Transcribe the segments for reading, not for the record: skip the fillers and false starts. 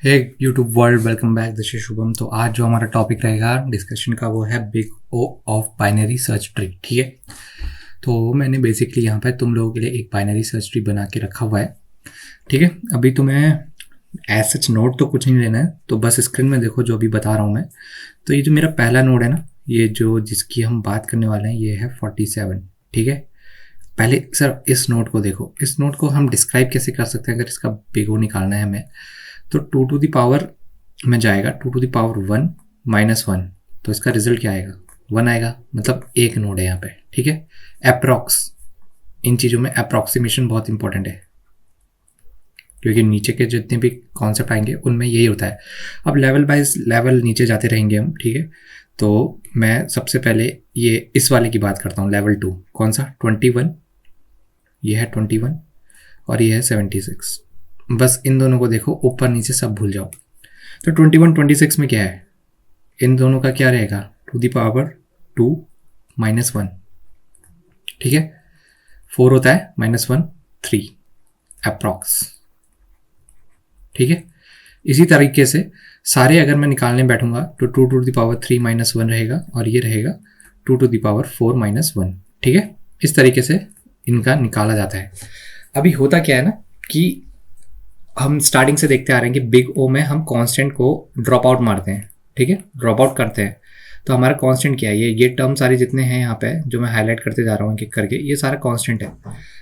Hey YouTube world, welcome back. This is Shubham. तो आज जो हमारा टॉपिक रहेगा डिस्कशन का वो है big O of binary search tree. ठीक है, तो मैंने बेसिकली यहाँ पे तुम लोगों के लिए एक बाइनरी सर्च ट्री बना के रखा हुआ है। ठीक है, अभी तुम्हें एज सच नोट तो कुछ नहीं लेना है, तो बस स्क्रीन में देखो जो अभी बता रहा हूँ मैं। तो ये जो मेरा पहला नोड है ना, ये जो जिसकी हम बात करने वाले हैं, ये है 47। ठीक है, पहले सर इस नोट को देखो। इस नोट को हम डिस्क्राइब कैसे कर सकते हैं अगर इसका बिग ओ निकालना है हमें? तो 2 टू द पावर में जाएगा, 2 टू द पावर 1 -1, तो इसका रिजल्ट क्या आएगा? 1 आएगा। मतलब एक नोड है यहाँ पे। ठीक है, अप्रॉक्स, इन चीज़ों में अप्रॉक्सीमेशन बहुत इंपॉर्टेंट है, क्योंकि नीचे के जितने भी कॉन्सेप्ट आएंगे उनमें यही होता है। अब लेवल बाइज लेवल नीचे जाते रहेंगे हम। ठीक है, तो मैं सबसे पहले ये इस वाले की बात करता हूँ, लेवल 2। कौन सा? 21। ये है 21 और ये है 76। बस इन दोनों को देखो, ऊपर नीचे सब भूल जाओ। तो 21 26 में क्या है? इन दोनों का क्या रहेगा? To the power 2 -1। ठीक है, 4 होता है -1 3 अप्रॉक्स। ठीक है, इसी तरीके से सारे अगर मैं निकालने बैठूंगा तो 2 टू द पावर 3 -1 रहेगा और ये रहेगा 2 टू द पावर 4 -1। ठीक है, इस तरीके से इनका निकाला जाता है। अभी होता क्या है ना कि हम स्टार्टिंग से देखते आ रहे हैं कि बिग ओ में हम कांस्टेंट को ड्रॉप आउट मारते हैं। ठीक है, ड्रॉप आउट करते हैं। तो हमारा कांस्टेंट क्या है? ये टर्म सारे जितने हैं यहाँ पे जो मैं हाईलाइट करते जा रहा हूँ एक करके, ये सारा कांस्टेंट है।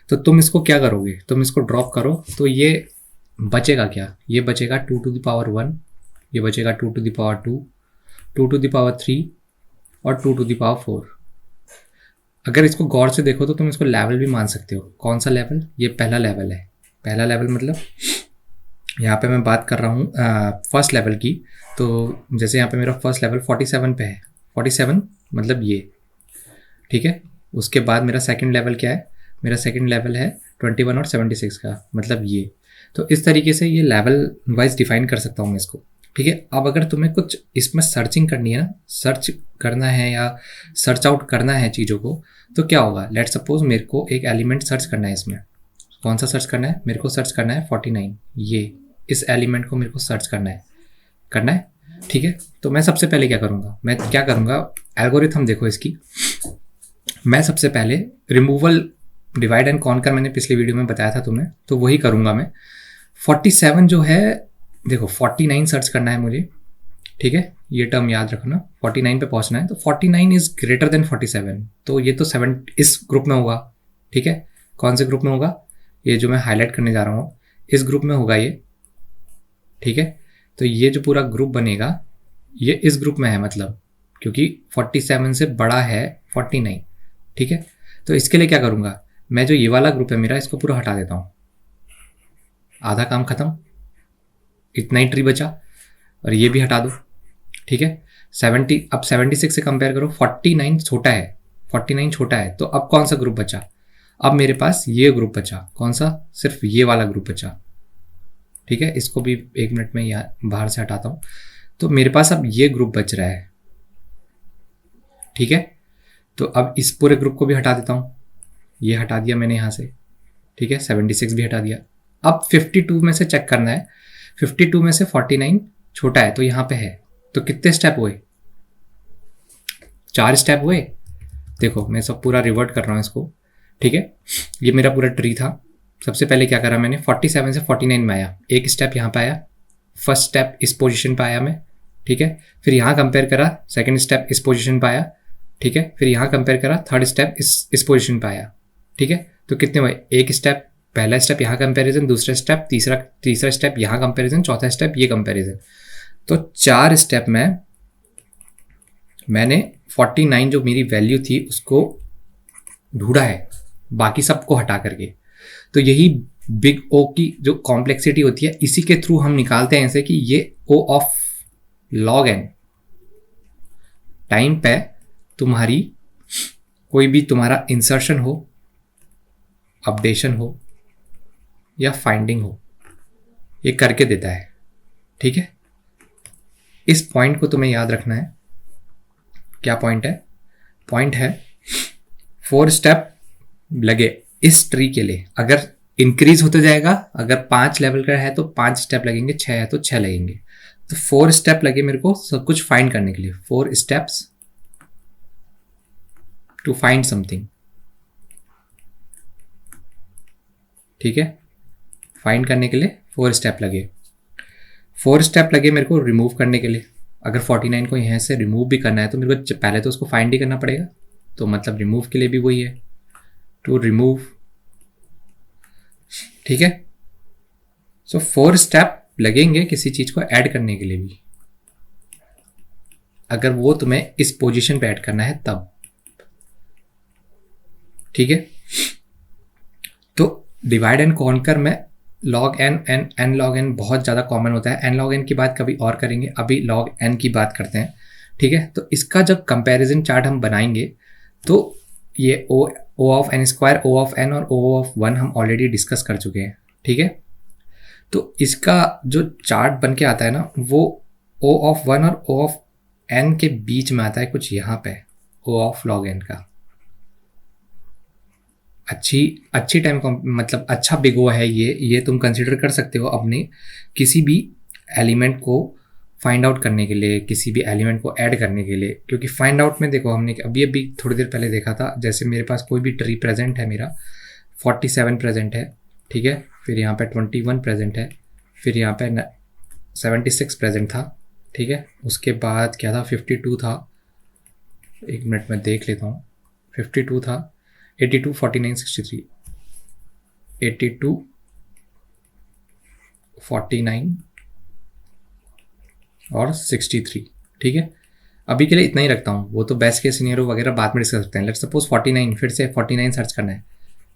तो तुम इसको क्या करोगे? तुम इसको ड्रॉप करो तो ये बचेगा क्या? ये बचेगा 2 टू द पावर 1, ये बचेगा 2 to the power 2, 2 to the power 3 और 2 टू द पावर 4। अगर इसको गौर से देखो तो तुम इसको लेवल भी मान सकते हो। कौन सा लेवल? ये पहला लेवल है। पहला लेवल मतलब यहाँ पे मैं बात कर रहा हूँ फर्स्ट लेवल की। तो जैसे यहाँ पे मेरा फर्स्ट लेवल 47 पे है, 47 मतलब ये। ठीक है, उसके बाद मेरा सेकंड लेवल क्या है? मेरा सेकंड लेवल है 21 और 76 का, मतलब ये। तो इस तरीके से ये लेवल वाइज डिफाइन कर सकता हूँ मैं इसको। ठीक है, अब अगर तुम्हें कुछ इसमें सर्चिंग करनी है ना, सर्च करना है या सर्च आउट करना है चीज़ों को, तो क्या होगा? लेट सपोज मेरे को एक एलिमेंट सर्च करना है इसमें। कौन सा सर्च करना है? मेरे को सर्च करना है 49। ये इस एलिमेंट को मेरे को सर्च करना है। ठीक है, तो मैं सबसे पहले क्या करूँगा? मैं क्या करूँगा? एल्गोरिथम देखो इसकी। मैं सबसे पहले रिमूवल डिवाइड एंड कॉन्कर मैंने पिछली वीडियो में बताया था तुम्हें, तो वही करूँगा मैं। 47 जो है, देखो 49 सर्च करना है मुझे। ठीक है, ये टर्म याद रखना, 49 पे पहुँचना है। तो 49 इज ग्रेटर देन 47, तो ये तो 7 इस ग्रुप में होगा। ठीक है, कौन से ग्रुप में होगा? ये जो मैं हाईलाइट करने जा रहा हूँ इस ग्रुप में होगा ये। ठीक है, तो ये जो पूरा ग्रुप बनेगा ये इस ग्रुप में है, मतलब क्योंकि 47 से बड़ा है 49। ठीक है, तो इसके लिए क्या करूँगा? मैं जो ये वाला ग्रुप है मेरा, इसको पूरा हटा देता हूँ। आधा काम खत्म, इतना ही ट्री बचा। और ये भी हटा दो। ठीक है, 70, अब 76 से कंपेयर करो, 49 छोटा है, 49 छोटा है। तो अब कौन सा ग्रुप बचा? अब मेरे पास ये ग्रुप बचा। कौन सा? सिर्फ ये वाला ग्रुप बचा। ठीक है, इसको भी 1 मिनट में यहाँ बाहर से हटाता हूँ। तो मेरे पास अब ये ग्रुप बच रहा है। ठीक है, तो अब इस पूरे ग्रुप को भी हटा देता हूँ। ये हटा दिया मैंने यहाँ से। ठीक है, 76 भी हटा दिया। अब 52 में से चेक करना है। 52 में से 49 छोटा है, तो यहाँ पे है। तो कितने स्टेप हुए? 4 स्टेप हुए। देखो मैं सब पूरा रिवर्ट कर रहा हूँ इसको। ठीक है, ये मेरा पूरा ट्री था। सबसे पहले क्या करा मैंने? 47 से 49 में आया, एक स्टेप यहाँ पे आया, फर्स्ट स्टेप इस पोजीशन पे आया मैं। ठीक है, फिर यहाँ कंपेयर करा, सेकंड स्टेप इस पोजीशन पे आया। ठीक है, फिर यहाँ कंपेयर करा, थर्ड स्टेप इस पोजीशन पे आया। ठीक है, तो कितने हुए? एक स्टेप, पहला स्टेप यहाँ कंपेरिजन, दूसरा स्टेप, तीसरा स्टेप यहाँ कंपेरिजन, चौथा स्टेप ये कंपेरिजन। तो 4 स्टेप में मैंने 49 जो मेरी वैल्यू थी उसको ढूंढा है, बाकी सबको हटा करके। तो यही बिग ओ की जो कॉम्प्लेक्सिटी होती है, इसी के थ्रू हम निकालते हैं ऐसे कि ये ओ ऑफ लॉग एन टाइम पे तुम्हारी कोई भी तुम्हारा इंसर्शन हो, अपडेशन हो या फाइंडिंग हो, ये करके देता है। ठीक है, इस पॉइंट को तुम्हें याद रखना है। क्या पॉइंट है? पॉइंट है 4 स्टेप लगे इस ट्री के लिए। अगर इंक्रीज होते जाएगा। अगर 5 लेवल का है तो 5 स्टेप लगेंगे, 6 है तो 6 लगेंगे। तो 4 स्टेप लगे मेरे को सब कुछ फाइंड करने के लिए, 4 स्टेप्स टू फाइंड समथिंग। ठीक है, फाइंड करने के लिए 4 स्टेप लगे। 4 स्टेप लगे मेरे को रिमूव करने के लिए। अगर 49 को यहाँ से रिमूव भी करना है तो मेरे को पहले तो उसको फाइंड ही करना पड़ेगा। तो मतलब रिमूव के लिए भी वही है, टू रिमूव। ठीक है, सो 4 स्टेप लगेंगे किसी चीज को ऐड करने के लिए भी, अगर वो तुम्हें इस पोजीशन पे ऐड करना है तब। ठीक है, तो डिवाइड एंड कॉन्कर में log n n log n बहुत ज़्यादा कॉमन होता है। n log n की बात कभी और करेंगे, अभी log n की बात करते हैं। ठीक है, तो इसका जब कंपैरिजन चार्ट हम बनाएंगे तो ये o of n square, o of n और o ऑफ 1 हम ऑलरेडी डिस्कस कर चुके हैं। ठीक है, तो इसका जो चार्ट बन के आता है ना वो o ऑफ 1 और o ऑफ n के बीच में आता है, कुछ यहाँ पे o ऑफ log n का। अच्छी टाइम मतलब अच्छा बिग ओ है ये तुम कंसिडर कर सकते हो अपने किसी भी एलिमेंट को फाइंड आउट करने के लिए, किसी भी एलिमेंट को ऐड करने के लिए। क्योंकि फाइंड आउट में देखो हमने अभी थोड़ी देर पहले देखा था, जैसे मेरे पास कोई भी ट्री प्रेजेंट है, मेरा 47 प्रेजेंट है। ठीक है, फिर यहाँ पे 21 प्रेजेंट है, फिर यहाँ पे 76 प्रेजेंट था। ठीक है, उसके बाद क्या था, 52 था, एक मिनट में देख लेता हूँ, 52 था, 82, 49, 63, 82, 49 और 63। ठीक है, अभी के लिए इतना ही रखता हूँ, वो तो बेस्ट केस सिनेरियो वगैरह बाद में डिस्कस करते हैं। लेट्स सपोज 49, फिर से 49 सर्च करना है।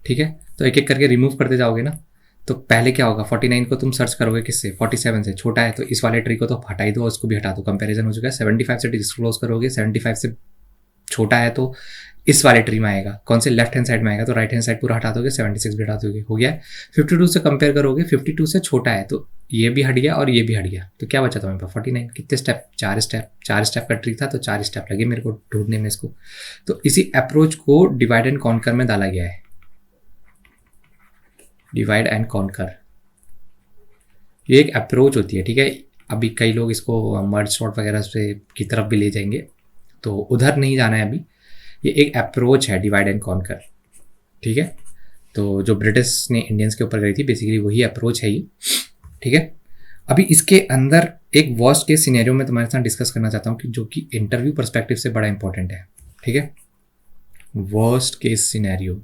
ठीक है, तो एक एक करके रिमूव करते जाओगे ना, तो पहले क्या होगा, 49 को तुम सर्च करोगे किससे, 47 से। छोटा है तो इस वाले ट्री को तो हटा ही दो, उसको भी हटा दो, कंपैरिजन हो चुका है। 75 से डिस्क्लोज करोगे, 75 से छोटा है तो इस वाले ट्री में आएगा। कौन से, लेफ्ट हैंड साइड में आएगा, तो राइट हैंड साइड पूरा हटा दोगे, 76 भी हटा दोगे, हो गया। 52 से कंपेयर करोगे, 52 से छोटा है तो ये भी हट गया और ये भी हट गया, तो क्या बचा था मेरे पास, 49। कितने स्टेप, 4 स्टेप का ट्री था, तो 4 स्टेप लगे मेरे को ढूंढने में इसको। तो इसी अप्रोच को डिवाइड एंड कॉन्कर में डाला गया है, डिवाइड एंड कॉन्कर, ये एक अप्रोच होती है। ठीक है, अभी कई लोग इसको मर्ज सॉर्ट वगैरह से की तरफ भी ले जाएंगे, तो उधर नहीं जाना है अभी। ये एक अप्रोच है डिवाइड एंड कॉन्कर। ठीक है, तो जो ब्रिटिश ने इंडियंस के ऊपर करी थी, बेसिकली वही अप्रोच है ये। ठीक है, अभी इसके अंदर एक वर्स्ट केस सिनेरियो में तुम्हारे साथ डिस्कस करना चाहता हूँ कि जो कि इंटरव्यू पर्सपेक्टिव से बड़ा इंपॉर्टेंट है। ठीक है, वर्स्ट केस सिनेरियो,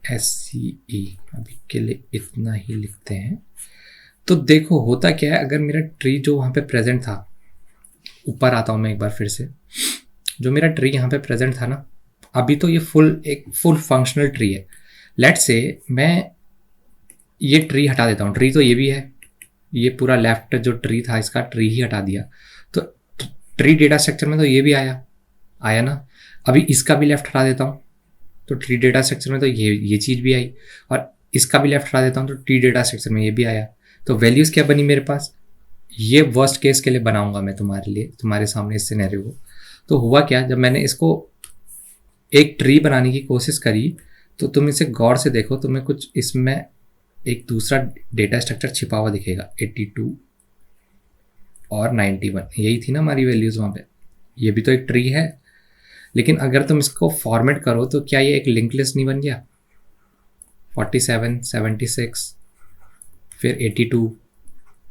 SCE, अभी के लिए इतना ही लिखते हैं। तो देखो होता क्या है, अगर मेरा ट्री जो वहाँ पे प्रेजेंट था, ऊपर आता हूँ मैं एक बार फिर से, जो मेरा ट्री यहाँ पे प्रेजेंट था ना, अभी तो ये एक फुल फंक्शनल ट्री है। लेट्स से मैं ये ट्री हटा देता हूँ, ट्री तो ये भी है, ये पूरा लेफ्ट जो ट्री था इसका ट्री ही हटा दिया, तो ट्री डेटा स्ट्रक्चर में तो ये भी आया ना। अभी इसका भी लेफ्ट हटा देता हूँ तो ट्री डेटा स्ट्रक्चर में तो ये चीज़ भी आई, और इसका भी लेफ्ट हटा देता हूँ तो ट्री डेटा स्ट्रक्चर में ये भी आया। तो वैल्यूज़ क्या बनी मेरे पास, ये वर्स्ट केस के लिए बनाऊंगा मैं तुम्हारे लिए, तुम्हारे सामने इस सिनेरियो को। तो हुआ क्या, जब मैंने इसको एक ट्री बनाने की कोशिश करी तो तुम इसे गौर से देखो, तुम्हें कुछ इसमें एक दूसरा डेटा स्ट्रक्चर छिपा हुआ दिखेगा, 82 और 91, यही थी ना हमारी वैल्यूज़ वहाँ पे। ये भी तो एक ट्री है, लेकिन अगर तुम इसको फॉर्मेट करो तो क्या ये एक लिंक लिस्ट नहीं बन गया। 47, 76, फिर 82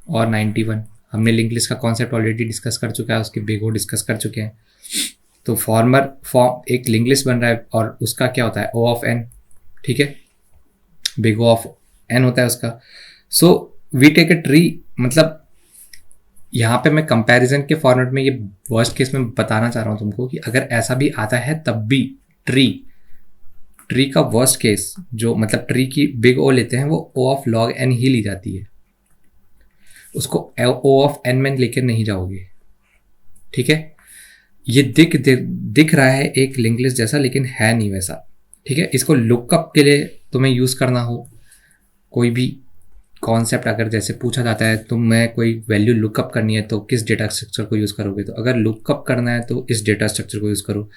और 91, हमने लिंक लिस्ट का कॉन्सेप्ट ऑलरेडी डिस्कस कर चुका है, उसके बिग डिस्कस कर चुके हैं। तो फॉर्म एक लिंक लिस्ट बन रहा है और उसका क्या होता है, O ऑफ n। ठीक है, बिग O ऑफ n होता है उसका। So we take a tree, मतलब यहाँ पे मैं कंपैरिजन के फॉर्मेट में ये वर्स्ट केस में बताना चाह रहा हूँ तुमको कि अगर ऐसा भी आता है तब भी ट्री का वर्स्ट केस, जो मतलब ट्री की बिग O लेते हैं, वो O ऑफ log n ही ली जाती है, उसको O ऑफ n में लेकर नहीं जाओगे। ठीक है, ये दिख रहा है एक लिंक लिस्ट जैसा, लेकिन है नहीं वैसा। ठीक है, इसको लुकअप के लिए तुम्हें यूज़ करना हो, कोई भी कॉन्सेप्ट अगर जैसे पूछा जाता है तो मैं कोई वैल्यू लुकअप करनी है तो किस डेटा स्ट्रक्चर को यूज़ करोगे, तो अगर लुकअप करना है तो इस डेटा स्ट्रक्चर को यूज़ करो,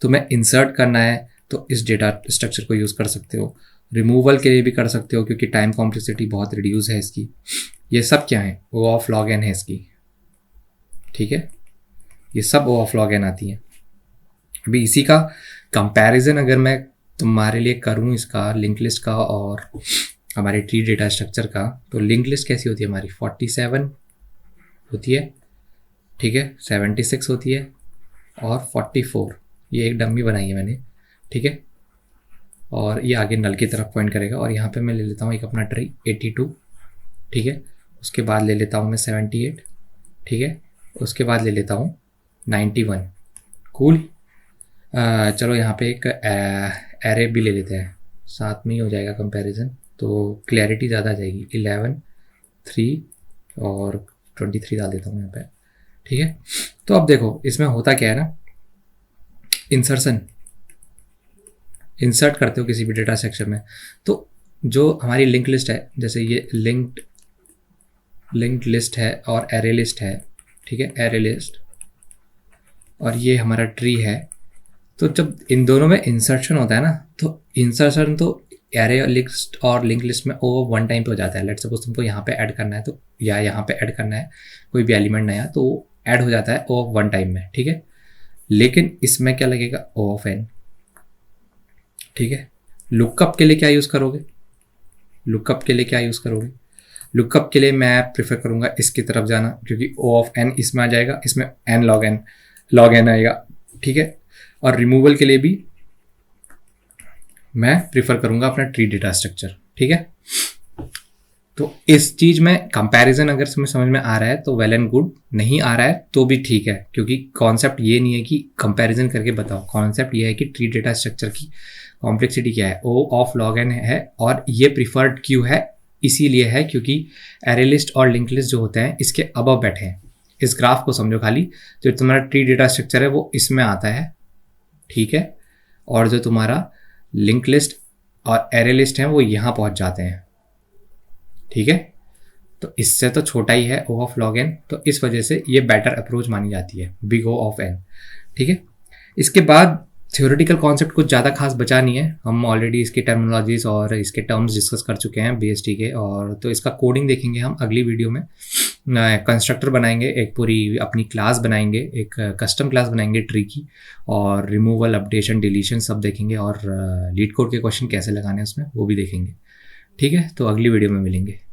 तो मैं इंसर्ट करना है तो इस डेटा स्ट्रक्चर को यूज़ कर सकते हो, रिमूवल के लिए भी कर सकते हो क्योंकि टाइम कॉम्प्लेक्सिटी बहुत रिड्यूस है इसकी। ये सब क्या है, ओ ऑफ लॉग एन है इसकी, ठीक है, ये सब ओ ऑफ लॉग एन आती है। अभी इसी का कंपैरिजन अगर मैं तुम्हारे लिए करूँ इसका लिंक लिस्ट का और हमारे ट्री डेटा स्ट्रक्चर का, तो लिंक लिस्ट कैसी होती है हमारी 47 होती है, ठीक है, 76 होती है और 44, ये एक डमी बनाई है मैंने, ठीक है, और ये आगे नल की तरफ पॉइंट करेगा। और यहाँ पे मैं ले लेता हूँ एक अपना ट्री 82, ठीक है, उसके बाद ले लेता हूँ मैं 78, ठीक है, उसके बाद ले लेता हूँ 91। कूल। चलो यहाँ पे एक एरे भी ले लेते हैं, साथ में ही हो जाएगा कंपैरिजन, तो क्लैरिटी ज़्यादा आ जाएगी। 11, 3 और 23 डाल देता हूँ यहाँ पे, ठीक है। तो अब देखो इसमें होता क्या है ना, इंसर्ट करते हो किसी भी डेटा स्ट्रक्चर में, तो जो हमारी लिंक लिस्ट है, जैसे ये लिंक्ड लिस्ट है और एरे लिस्ट है, ठीक है, एरे लिस्ट, और ये हमारा ट्री है। तो जब इन दोनों में इंसर्शन होता है ना, तो इंसर्शन तो एरे लिस्ट और लिंक लिस्ट में ओ वन टाइम पे हो जाता है। लेट्स सपोज तुमको यहाँ पे ऐड करना है तो, या यहाँ पे ऐड करना है कोई भी एलिमेंट नया, तो ऐड हो जाता है ओ वन टाइम में, ठीक है। लेकिन इसमें क्या लगेगा, ओ ऑफ एन, ठीक है। लुकअप के लिए क्या यूज़ करोगे, लुकअप के लिए मैं प्रेफर करूँगा इसकी तरफ जाना, क्योंकि ओ ऑफ एन इसमें आ जाएगा, इसमें एन लॉग एन आएगा, ठीक है। और रिमूवल के लिए भी मैं प्रीफर करूंगा अपना ट्री डेटा स्ट्रक्चर, ठीक है। तो इस चीज़ में कंपैरिजन अगर समझ में आ रहा है तो वेल एंड गुड, नहीं आ रहा है तो भी ठीक है, क्योंकि कॉन्सेप्ट ये नहीं है कि कंपैरिजन करके बताओ, कॉन्सेप्ट ये है कि ट्री डेटा स्ट्रक्चर की कॉम्प्लेक्सिटी क्या है, ओ ऑफ लॉग एन है, और ये प्रीफर्ड क्यों है, इसीलिए है क्योंकि एरे लिस्ट और लिंक लिस्ट जो होते हैं इसके अबव बैठे हैं। इस ग्राफ को समझो खाली, जो तुम्हारा ट्री डेटा स्ट्रक्चर है वो इसमें आता है, ठीक है, और जो तुम्हारा लिंक लिस्ट और एरे लिस्ट है वो यहाँ पहुँच जाते हैं, ठीक है। तो इससे तो छोटा ही है ओ ऑफ लॉग एन, तो इस वजह से ये बेटर अप्रोच मानी जाती है, बिग ओ ऑफ एन, ठीक है। इसके बाद थ्योरेटिकल कॉन्सेप्ट कुछ ज़्यादा खास बचा नहीं है, हम ऑलरेडी इसकी टर्मिनोलॉजीज और इसके टर्म्स डिस्कस कर चुके हैं बीएसटी के, और तो इसका कोडिंग देखेंगे हम अगली वीडियो में। कंस्ट्रक्टर बनाएंगे, एक पूरी अपनी क्लास बनाएंगे, एक कस्टम क्लास बनाएंगे ट्री की, और रिमूवल, अपडेशन, डिलीशन सब देखेंगे, और लीड कोड के क्वेश्चन कैसे लगाने हैं उसमें वो भी देखेंगे, ठीक है। तो अगली वीडियो में मिलेंगे।